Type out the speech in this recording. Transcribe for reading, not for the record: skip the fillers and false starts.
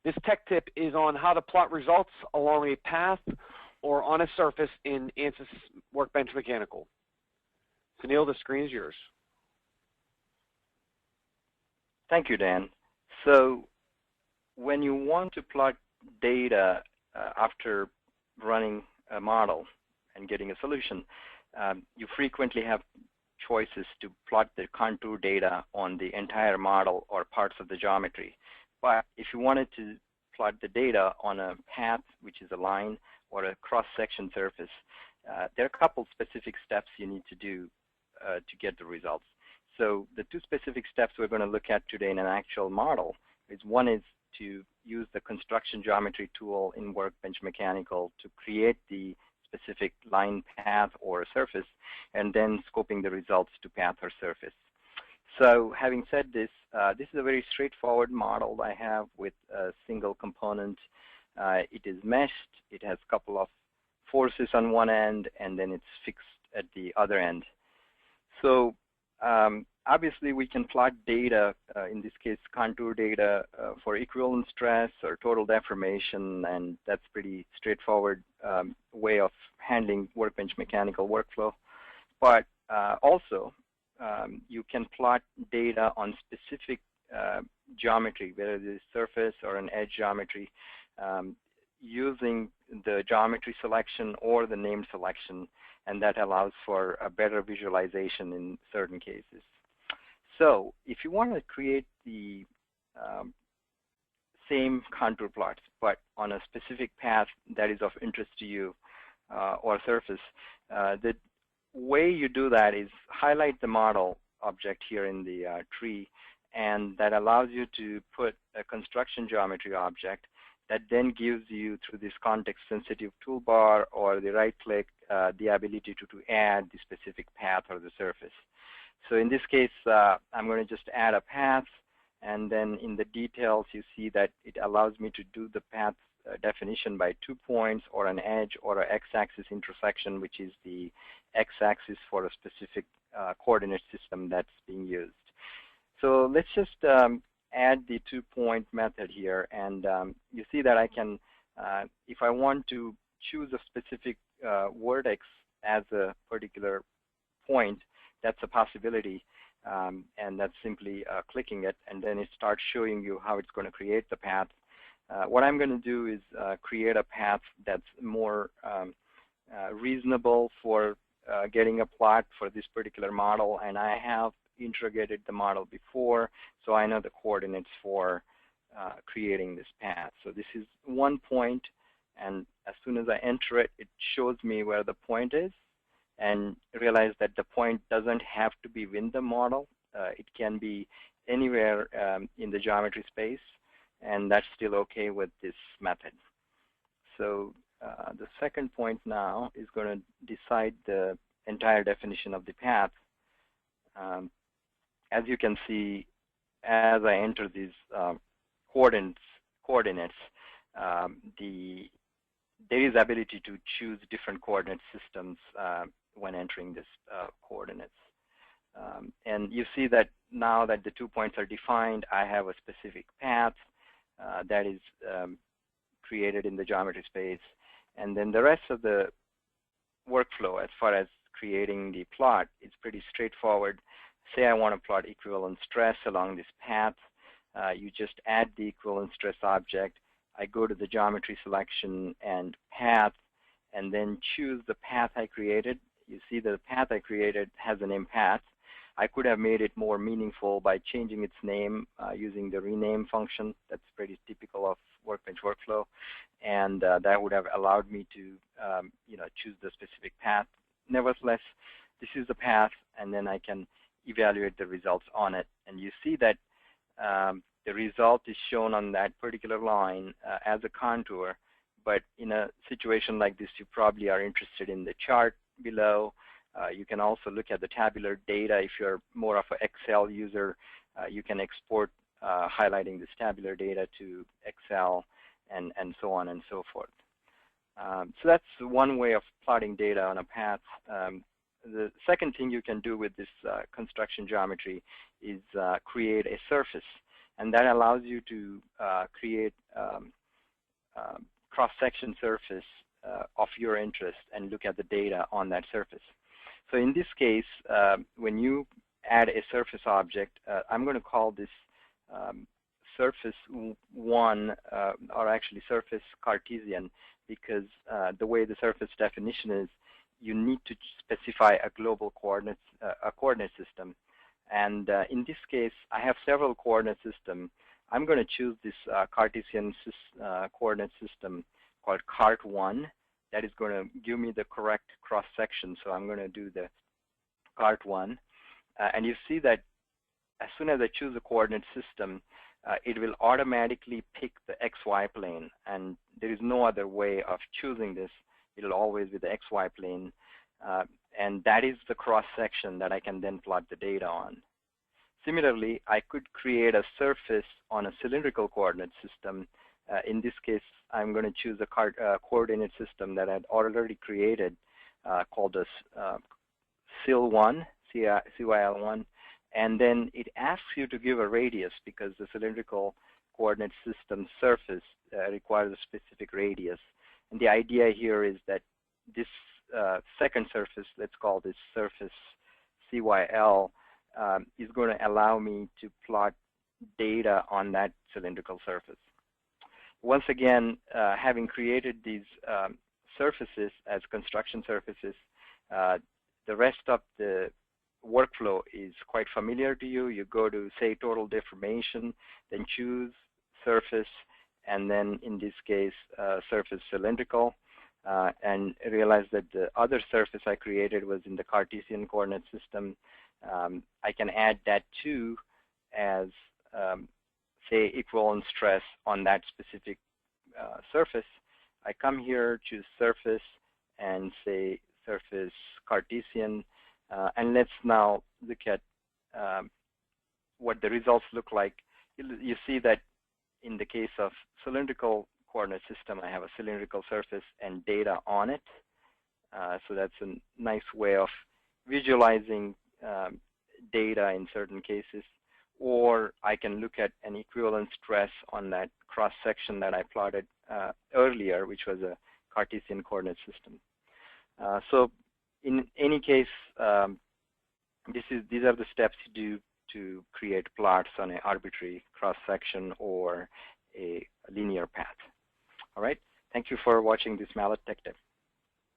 This tech tip is on how to plot results along a path or on a surface in ANSYS Workbench Mechanical. Sunil, the screen is yours. Thank you, Dan. So when you want to plot data after running a model and getting a solution, you frequently have choices to plot the contour data on the entire model or parts of the geometry. But if you wanted to plot the data on a path, which is a line, or a cross-section surface, there are a couple specific steps you need to do to get the results. So the two specific steps we're going to look at today in an actual model is one is to use the construction geometry tool in Workbench Mechanical to create the specific line, path, or surface, and then scoping the results to path or surface. So having said this, this is a very straightforward model I have with a single component. It is meshed. It has a couple of forces on one end, and then it's fixed at the other end. So obviously, we can plot data, in this case, contour data for equivalent stress or total deformation, and that's pretty straightforward way of handling Workbench Mechanical workflow. But also, you can plot data on specific geometry, whether it is surface or an edge geometry, using the geometry selection or the name selection, and that allows for a better visualization in certain cases. So if you want to create the same contour plots, but on a specific path that is of interest to you or surface, the way you do that is highlight the model object here in the tree, and that allows you to put a construction geometry object that then gives you, through this context-sensitive toolbar or the right-click, the ability to add the specific path or the surface. So in this case, I'm going to just add a path, and then in the details, you see that it allows me to do the path definition by 2 points or an edge or an x-axis intersection, which is the x-axis for a specific coordinate system that's being used. So let's just add the 2-point method here, and you see that I can, if I want to choose a specific vertex as a particular point, that's a possibility, and that's simply clicking it, and then it starts showing you how it's going to create the path. What I'm going to do is create a path that's more reasonable for getting a plot for this particular model, and I have integrated the model before, so I know the coordinates for creating this path. So this is 1 point, and as soon as I enter it, it shows me where the point is, and realize that the point doesn't have to be within the model. It can be anywhere in the geometry space, and that's still okay with this method. So the second point now is going to decide the entire definition of the path. As you can see, as I enter these coordinates, there is ability to choose different coordinate systems when entering this coordinates. And you see that now that the 2 points are defined, I have a specific path that is created in the geometry space. And then the rest of the workflow as far as creating the plot is pretty straightforward. Say I want to plot equivalent stress along this path. You just add the equivalent stress object. I go to the geometry selection and path, and then choose the path I created. You see the path I created has a name path. I could have made it more meaningful by changing its name using the rename function. That's pretty typical of Workbench workflow, and that would have allowed me to choose the specific path. Nevertheless, this is the path, and then I can evaluate the results on it. And you see that the result is shown on that particular line as a contour, but in a situation like this, you probably are interested in the chart below. You can also look at the tabular data. If you're more of an Excel user, you can export highlighting this tabular data to Excel, and so on and so forth. So that's one way of plotting data on a path. The second thing you can do with this construction geometry is create a surface. and that allows you to create cross-section surface of your interest and look at the data on that surface. So in this case, when you add a surface object, I'm going to call this surface 1, or actually surface Cartesian, because the way the surface definition is, you need to specify a global coordinate system. And in this case, I have several coordinate systems. I'm going to choose this Cartesian coordinate system called Cart1. That is going to give me the correct cross-section. So I'm going to do the Cart1. And you see that as soon as I choose a coordinate system, it will automatically pick the XY plane. And there is no other way of choosing this. It will always be the XY plane. And that is the cross-section that I can then plot the data on. Similarly, I could create a surface on a cylindrical coordinate system. In this case, I'm going to choose a coordinate system that I had already created called this CYL1, CYL1. And then it asks you to give a radius because the cylindrical coordinate system surface requires a specific radius. And the idea here is that this second surface, let's call this surface CYL, is going to allow me to plot data on that cylindrical surface. Once again, having created these surfaces as construction surfaces, the rest of the workflow is quite familiar to you. You go to, say, total deformation, then choose surface, and then in this case, surface cylindrical, and realize that the other surface I created was in the Cartesian coordinate system. I can add that too as, say, equivalent stress on that specific surface. I come here, choose surface, and say surface Cartesian. And let's now look at what the results look like. You see that in the case of cylindrical coordinate system, I have a cylindrical surface and data on it. So that's a nice way of visualizing data in certain cases. Or I can look at an equivalent stress on that cross-section that I plotted earlier, which was a Cartesian coordinate system. So in any case, these are the steps you do to create plots on an arbitrary cross-section or a linear path. All right. Thank you for watching this Mallett Tech Tip.